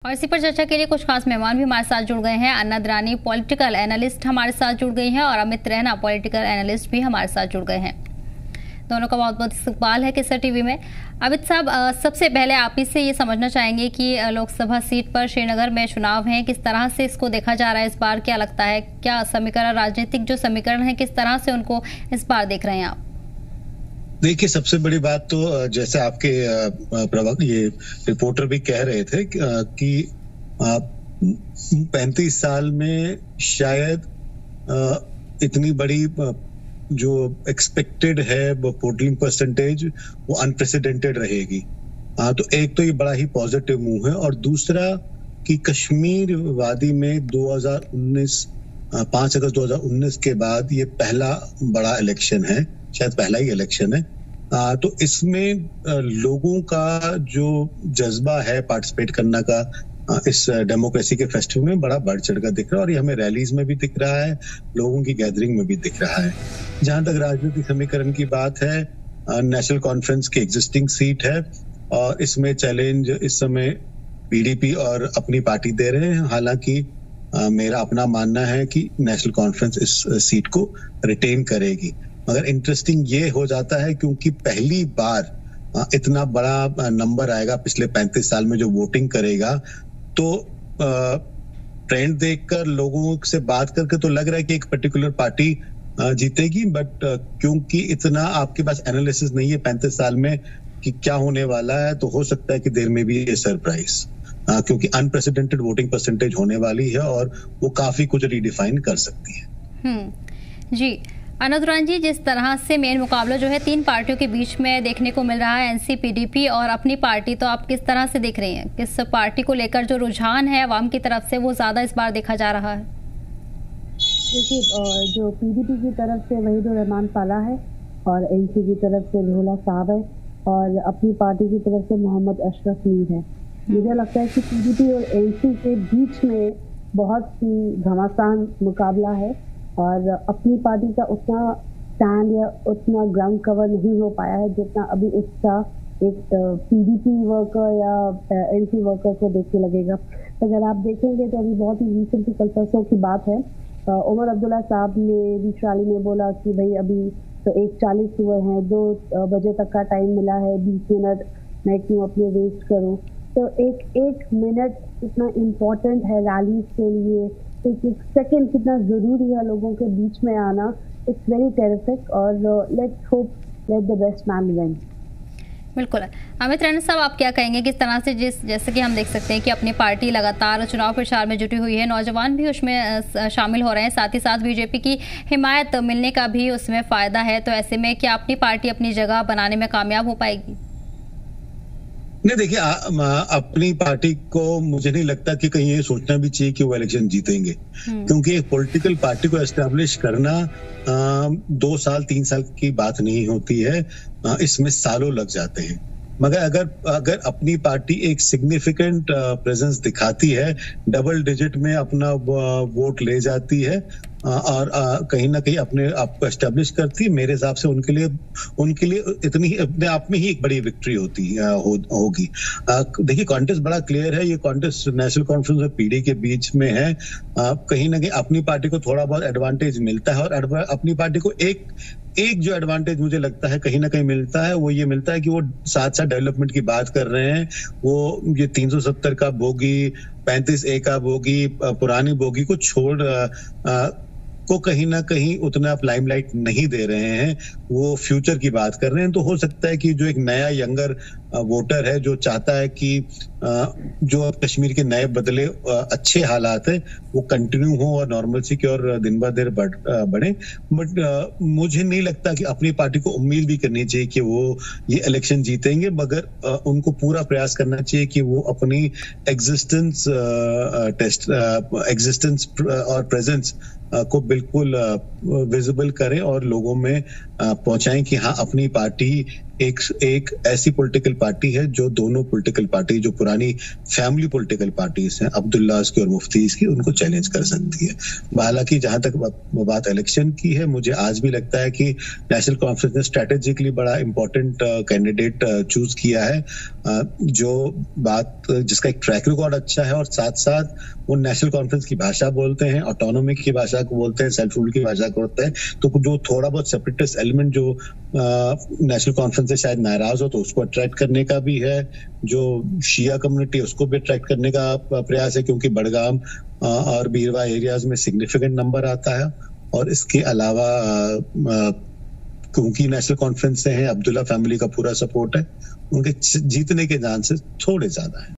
और इसी पर चर्चा के लिए कुछ खास मेहमान भी हमारे साथ जुड़ गए हैं। अन्ना द्रानी पॉलिटिकल एनालिस्ट हमारे साथ जुड़ गई हैं और अमित रैना पॉलिटिकल एनालिस्ट भी हमारे साथ जुड़ गए हैं। दोनों का बहुत बहुत इस्तकबाल है केसर टीवी में। अमित साहब, सबसे पहले आप ही से ये समझना चाहेंगे कि लोकसभा सीट पर श्रीनगर में चुनाव है, किस तरह से इसको देखा जा रहा है इस बार, क्या लगता है, क्या समीकरण, राजनीतिक जो समीकरण है, किस तरह से उनको इस बार देख रहे हैं आप? देखिए, सबसे बड़ी बात तो जैसे आपके ये रिपोर्टर भी कह रहे थे कि 35 साल में शायद इतनी बड़ी जो एक्सपेक्टेड है वो पोलिंग परसेंटेज वो अनप्रेसिडेंटेड रहेगी। तो एक तो ये बड़ा ही पॉजिटिव मूव है, और दूसरा कि कश्मीर वादी में 5 अगस्त 2019 के बाद ये पहला बड़ा इलेक्शन है, शायद पहला ही इलेक्शन है। तो इसमें लोगों का जो जज्बा है पार्टिसिपेट करने का इस डेमोक्रेसी के फेस्टिवल में बड़ा बढ़ चढ़ कर दिख रहा है, और ये हमें रैलीज में भी दिख रहा है, लोगों की गैदरिंग में भी दिख रहा है। जहां तक राजनीतिक समीकरण की बात है, नेशनल कॉन्फ्रेंस की एग्जिस्टिंग सीट है और इसमें चैलेंज इस समय पीडीपी और अपनी पार्टी दे रहे हैं। हालांकि मेरा अपना मानना है कि नेशनल कॉन्फ्रेंस इस सीट को रिटेन करेगी, मगर इंटरेस्टिंग ये हो जाता है क्योंकि पहली बार इतना बड़ा नंबर आएगा पिछले 35 साल में जो वोटिंग करेगा। तो ट्रेंड देखकर लोगों से बात करके तो लग रहा है कि एक पर्टिकुलर पार्टी जीतेगी, बट क्योंकि इतना आपके पास एनालिसिस नहीं है 35 साल में कि क्या होने वाला है, तो हो सकता है कि देर में भी ये सरप्राइज, क्योंकि अनप्रेसिडेंटेड वोटिंग परसेंटेज होने वाली है और वो काफी कुछ रिडिफाइन कर सकती है। जी अन्ना द्रानी जी, जिस तरह से मेन मुकाबला जो है 3 पार्टियों के बीच में देखने को मिल रहा है, एनसी, पीडीपी और अपनी पार्टी, तो आप किस तरह से देख रही हैं? किस पार्टी को लेकर जो रुझान है अवाम की तरफ से वो ज्यादा इस बार देखा जा रहा है? देखिए, जो पीडीपी की तरफ से वहीदुर रहमान पाला है और एनसी की तरफ से रोहला साहब है और अपनी पार्टी की तरफ से मोहम्मद अशरफ मीर है। मुझे लगता है कि पीडीपी और एनसी के बीच में बहुत ही घमासान मुकाबला है और अपनी पार्टी का उतना स्टैंड या उतना ग्राउंड कवर नहीं हो पाया है जितना अभी उसका एक पीडीपी वर्कर या एनसी वर्कर को देख के लगेगा। तो अगर आप देखेंगे तो अभी बहुत ही रिसेंटली कल परसों की बात है, उमर अब्दुल्ला साहब ने बीच रैली में बोला कि भाई अभी तो 1:40 हुए हैं, 2 बजे तक का टाइम मिला है, 20 मिनट मैं क्यों अपने वेस्ट करूं। तो एक मिनट इतना इम्पोर्टेंट है रैलीज के लिए, एक सेकंड कितना जरूरी है लोगों के बीच में आना। इट्स वेरी टेरिफिक और let's hope let the best man win. बिल्कुल। अमित रैना साहब, आप क्या कहेंगे किस तरह से, जैसे कि हम देख सकते हैं कि अपनी पार्टी लगातार चुनाव प्रचार में जुटी हुई है, नौजवान भी उसमें शामिल हो रहे हैं, साथ ही साथ बीजेपी की हिमायत मिलने का भी उसमें फायदा है, तो ऐसे में क्या अपनी पार्टी अपनी जगह बनाने में कामयाब हो पाएगी? नहीं, देखिए, अपनी पार्टी को मुझे नहीं लगता कि कहीं ये सोचना भी चाहिए कि वो इलेक्शन जीतेंगे, क्योंकि एक पॉलिटिकल पार्टी को एस्टैब्लिश करना 2 साल 3 साल की बात नहीं होती है, इसमें सालों लग जाते हैं। मगर अगर अपनी पार्टी एक सिग्निफिकेंट प्रेजेंस दिखाती है, डबल डिजिट में अपना वोट ले जाती है और कहीं ना कहीं अपने आप को एस्टेब्लिश करती है, मेरे हिसाब से उनके लिए इतनी अपने आप में ही एक बड़ी विक्ट्री होगी। देखिए, कॉन्टेस्ट बड़ा क्लियर है, ये कॉन्टेस्ट नेशनल कॉन्फ्रेंस और पीडी के बीच में है। कहीं ना कहीं अपनी पार्टी को थोड़ा बहुत एडवांटेज मिलता है, और अपनी पार्टी को एक जो एडवांटेज मुझे लगता है कहीं ना कहीं मिलता है, वो ये मिलता है कि वो साथ साथ डेवलपमेंट की बात कर रहे हैं। वो ये 370 का बोगी, 35A का बोगी, पुरानी बोगी को छोड़ को कहीं ना कहीं उतना आप लाइमलाइट नहीं दे रहे हैं, वो फ्यूचर की बात कर रहे हैं। तो हो सकता है कि जो एक नया यंगर वोटर है जो चाहता है कि जो कश्मीर के नए बदले अच्छे हालात है वो कंटिन्यू हो और नॉर्मलसी की और दिन ब दिन बढ़े। बट मुझे नहीं लगता कि अपनी पार्टी को उम्मीद भी करनी चाहिए कि वो ये इलेक्शन जीतेंगे, मगर उनको पूरा प्रयास करना चाहिए कि वो अपनी एग्जिस्टेंस और प्रेजेंस को बिल्कुल विजिबल करें और लोगों में पहुंचाएं कि हाँ, अपनी पार्टी एक ऐसी पॉलिटिकल पार्टी है जो दोनों पॉलिटिकल पार्टी जो पुरानी फैमिली पॉलिटिकल पार्टीज हैं, अब्दुल्लास की और मुफ्तीज की, उनको चैलेंज कर सकती है। हालांकि जहां तक बात इलेक्शन की है, मुझे आज भी लगता है कि नेशनल कॉन्फ्रेंस ने स्ट्रेटेजिकली बड़ा इंपॉर्टेंट कैंडिडेट चूज किया है, जो जिसका एक ट्रैक रिकॉर्ड अच्छा है और साथ साथ वो नेशनल कॉन्फ्रेंस की भाषा बोलते हैं, ऑटोनॉमी की भाषा को बोलते हैं, सेल्फ रूल की भाषा को बोलते हैं। तो जो थोड़ा बहुत सेपरेटिस्ट एलिमेंट जो नेशनल कॉन्फ्रेंस से शायद नाराज हो, तो उसको अट्रैक्ट करने का भी है। जो शिया कम्युनिटी उसको भी अट्रैक्ट करने का प्रयास है, क्योंकि बड़गाम और बीरवा एरियाज में सिग्निफिकेंट नंबर आता है। और इसके अलावा क्योंकि नेशनल कॉन्फ्रेंस से हैं, अब्दुल्ला फैमिली का पूरा सपोर्ट है, उनके जीतने के चांसेस थोड़े ज्यादा है।